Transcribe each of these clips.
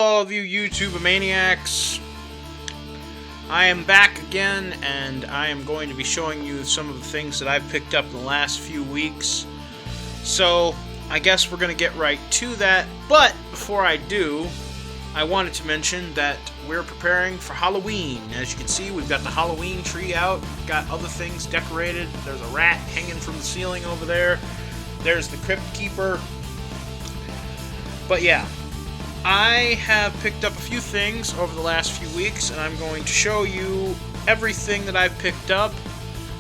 All of you YouTube maniacs, I am back again, and I am going to be showing you some of the things that I've picked up in the last few weeks. So, I guess we're going to get right to that, but before I do, I wanted to mention that we're preparing for Halloween. As you can see, we've got the Halloween tree out, we've got other things decorated, there's a rat hanging from the ceiling over there, there's the Crypt Keeper. But yeah, I have picked up a few things over the last few weeks, and I'm going to show you everything that I've picked up.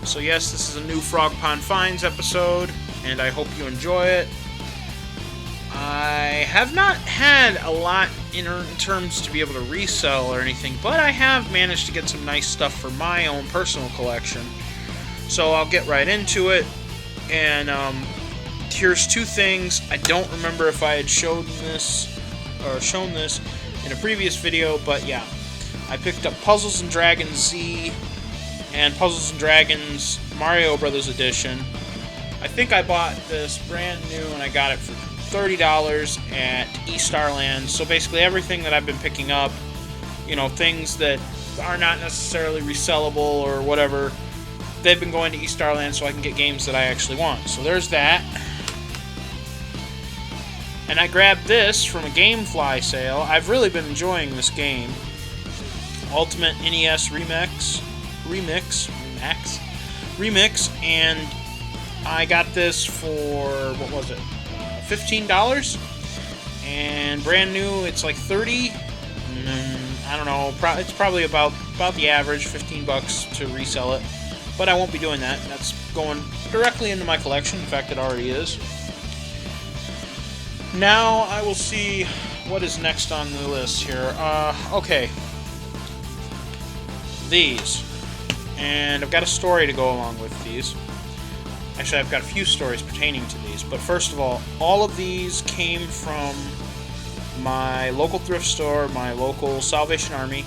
So yes, this is a new FrogPondFinds episode, and I hope you enjoy it. I have not had a lot in terms to be able to resell or anything, but I have managed to get some nice stuff for my own personal collection. So I'll get right into it, and here's two things. I don't remember if I had shown this in a previous video, but yeah, I picked up Puzzles & Dragons Z and Puzzles & Dragons Mario Brothers Edition. I think I bought this brand new and I got it for $30 at eStarland. So basically everything that I've been picking up, you know, things that are not necessarily resellable or whatever, they've been going to eStarland so I can get games that I actually want. So there's that. And I grabbed this from a GameFly sale. I've really been enjoying this game. Ultimate NES Remix, and I got this for, what was it, $15? And brand new, it's like $30. I don't know, it's probably about the average, $15 to resell it. But I won't be doing that. That's going directly into my collection. In fact, it already is. Now I will see what is next on the list here. Okay. These. And I've got a story to go along with these. Actually, I've got a few stories pertaining to these. But first of all of these came from my local thrift store, my local Salvation Army.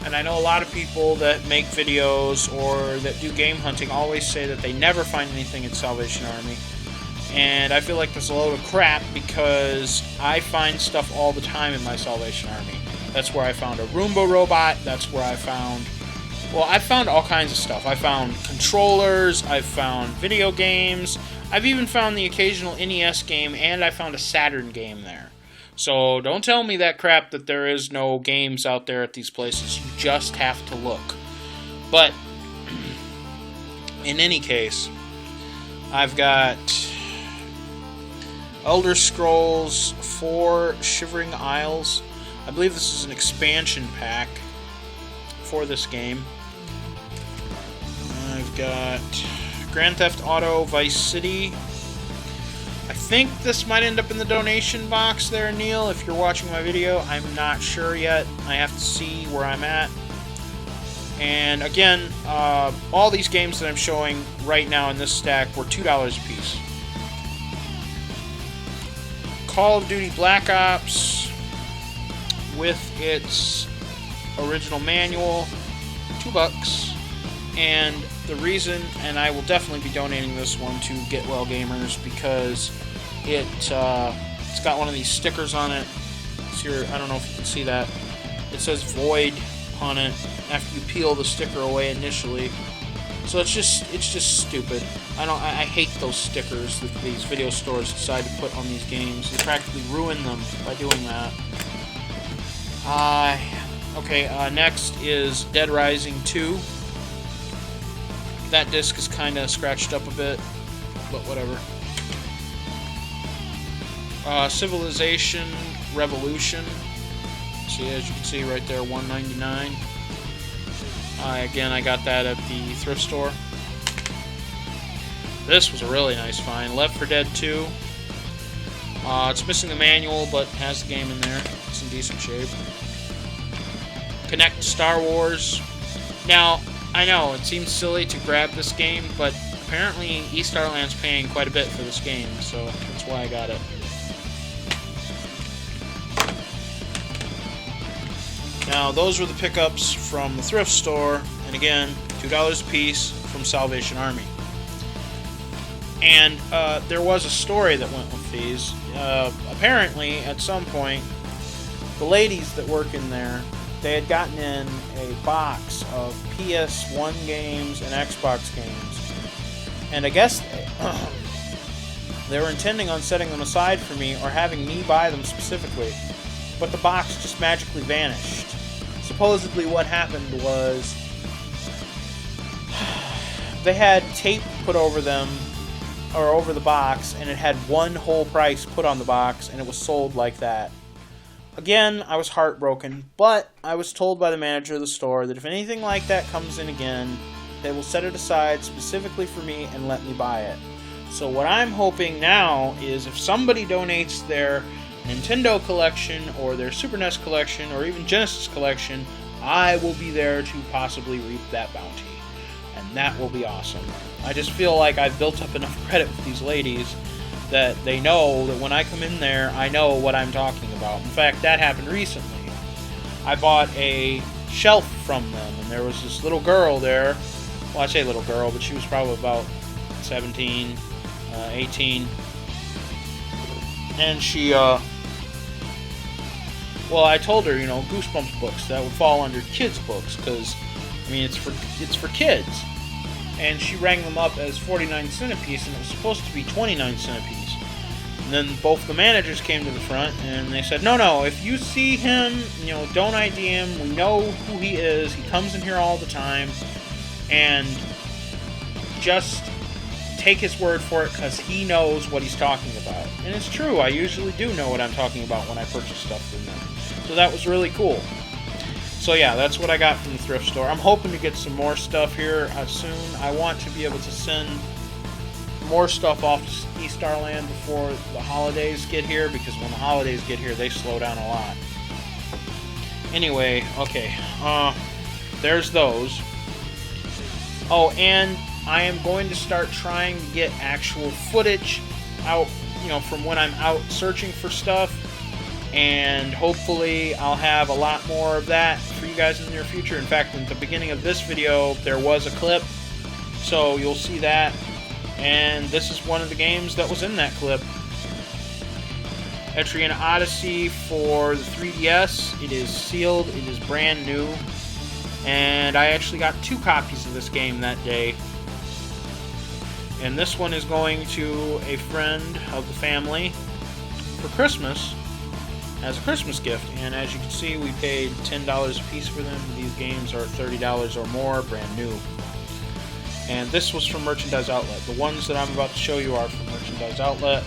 And I know a lot of people that make videos or that do game hunting always say that they never find anything at Salvation Army. And I feel like that's a load of crap because I find stuff all the time in my Salvation Army. That's where I found a Roomba robot. That's where I found all kinds of stuff. I found controllers. I've found video games. I've even found the occasional NES game, and I found a Saturn game there. So don't tell me that crap that there is no games out there at these places. You just have to look. But in any case, I've got Elder Scrolls 4 Shivering Isles. I believe this is an expansion pack for this game. I've got Grand Theft Auto Vice City. I think this might end up in the donation box there, Neil, if you're watching my video. I'm not sure yet. I have to see where I'm at. And again, all these games that I'm showing right now in this stack were $2 a piece. Call of Duty Black Ops with its original manual, $2. And the reason, and I will definitely be donating this one to Get Well Gamers because it's got one of these stickers on it. It's here, I don't know if you can see that. It says Void on it after you peel the sticker away initially. So it's just stupid. I hate those stickers that these video stores decide to put on these games. They practically ruin them by doing that. Next is Dead Rising 2. That disc is kind of scratched up a bit, but whatever. Civilization Revolution. See, as you can see right there, $1.99. Again, I got that at the thrift store. This was a really nice find. Left 4 Dead 2. It's missing the manual, but has the game in there. It's in decent shape. Connect Star Wars. Now, I know, it seems silly to grab this game, but apparently eStarland's paying quite a bit for this game, so that's why I got it. Now, those were the pickups from the thrift store, and again, $2 a piece from Salvation Army. And there was a story that went with these. Apparently, at some point, the ladies that work in there, they had gotten in a box of PS1 games and Xbox games. And I guess they were intending on setting them aside for me or having me buy them specifically. But the box just magically vanished. Supposedly what happened was they had tape put over them, or over the box, and it had one whole price put on the box, and it was sold like that. Again, I was heartbroken, but I was told by the manager of the store that if anything like that comes in again, they will set it aside specifically for me and let me buy it. So what I'm hoping now is if somebody donates their Nintendo collection or their Super NES collection or even Genesis collection, I will be there to possibly reap that bounty. And that will be awesome. I just feel like I've built up enough credit with these ladies that they know that when I come in there, I know what I'm talking about. In fact, that happened recently. I bought a shelf from them, and there was this little girl there. Well, I say little girl, but she was probably about 17, 18. And she, well, I told her, Goosebumps books, that would fall under kids' books, because, it's for kids. And she rang them up as 49 cent a piece, and it was supposed to be 29 cent a piece. And then both the managers came to the front, and they said, no, if you see him, don't ID him, we know who he is, he comes in here all the time, and just take his word for it, because he knows what he's talking about. And it's true, I usually do know what I'm talking about when I purchase stuff from them. So that was really cool. So yeah, that's what I got from the thrift store. I'm hoping to get some more stuff here soon. I want to be able to send more stuff off to East Starland before the holidays get here, because when the holidays get here, they slow down a lot. Anyway, okay, there's those. Oh, and I am going to start trying to get actual footage out, from when I'm out searching for stuff. And hopefully I'll have a lot more of that for you guys in the near future. In fact, in the beginning of this video, there was a clip, so you'll see that. And this is one of the games that was in that clip. Etrian Odyssey for the 3DS. It is sealed, it is brand new. And I actually got 2 copies of this game that day. And this one is going to a friend of the family for Christmas, as a Christmas gift, and as you can see, we paid $10 a piece for them. These games are $30 or more, brand new. And this was from Merchandise Outlet. The ones that I'm about to show you are from Merchandise Outlet.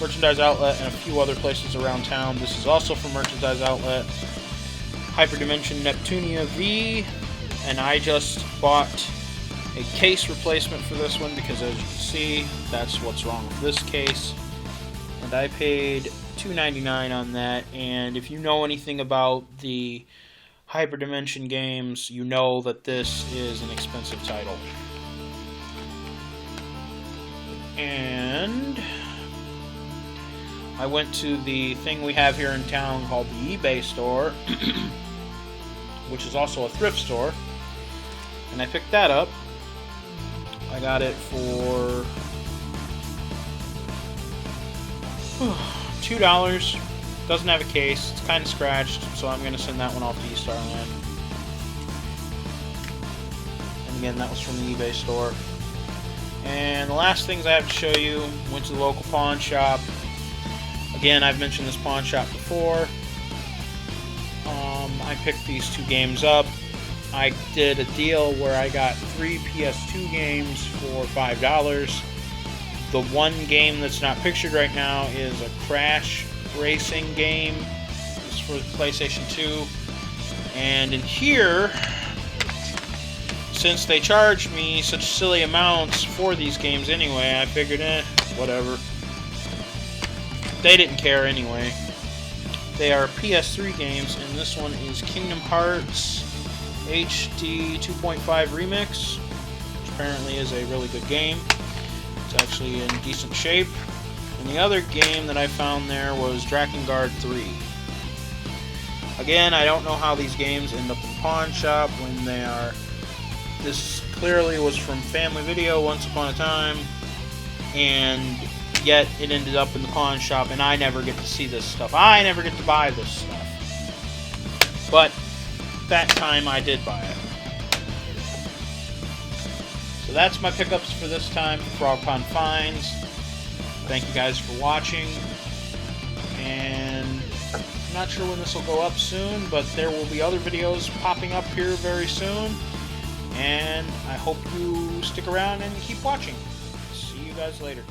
Merchandise Outlet and a few other places around town. This is also from Merchandise Outlet. Hyperdimension Neptunia V, and I just bought a case replacement for this one because, as you can see, that's what's wrong with this case. And I paid $2.99 on that, and if you know anything about the Hyperdimension games, you know that this is an expensive title. And I went to the thing we have here in town called the eBay store, which is also a thrift store, and I picked that up. I got it for $2. Doesn't have a case. It's kind of scratched, so I'm going to send that one off to East Starland. And again, that was from the eBay store. And the last things I have to show you, went to the local pawn shop. Again, I've mentioned this pawn shop before. I picked these 2 games up. I did a deal where I got 3 PS2 games for $5. The one game that's not pictured right now is a Crash racing game. It's for the PlayStation 2. And in here, since they charged me such silly amounts for these games anyway, I figured, whatever. They didn't care anyway. They are PS3 games, and this one is Kingdom Hearts HD 2.5 Remix, which apparently is a really good game. It's actually in decent shape. And the other game that I found there was Drakengard 3. Again, I don't know how these games end up in pawn shop when they are... This clearly was from Family Video once upon a time, and yet it ended up in the pawn shop, and I never get to see this stuff. I never get to buy this stuff. But that time I did buy it. So that's my pickups for this time, FrogPondFinds. Thank you guys for watching, and I'm not sure when this will go up soon, but there will be other videos popping up here very soon, and I hope you stick around and keep watching. See you guys later.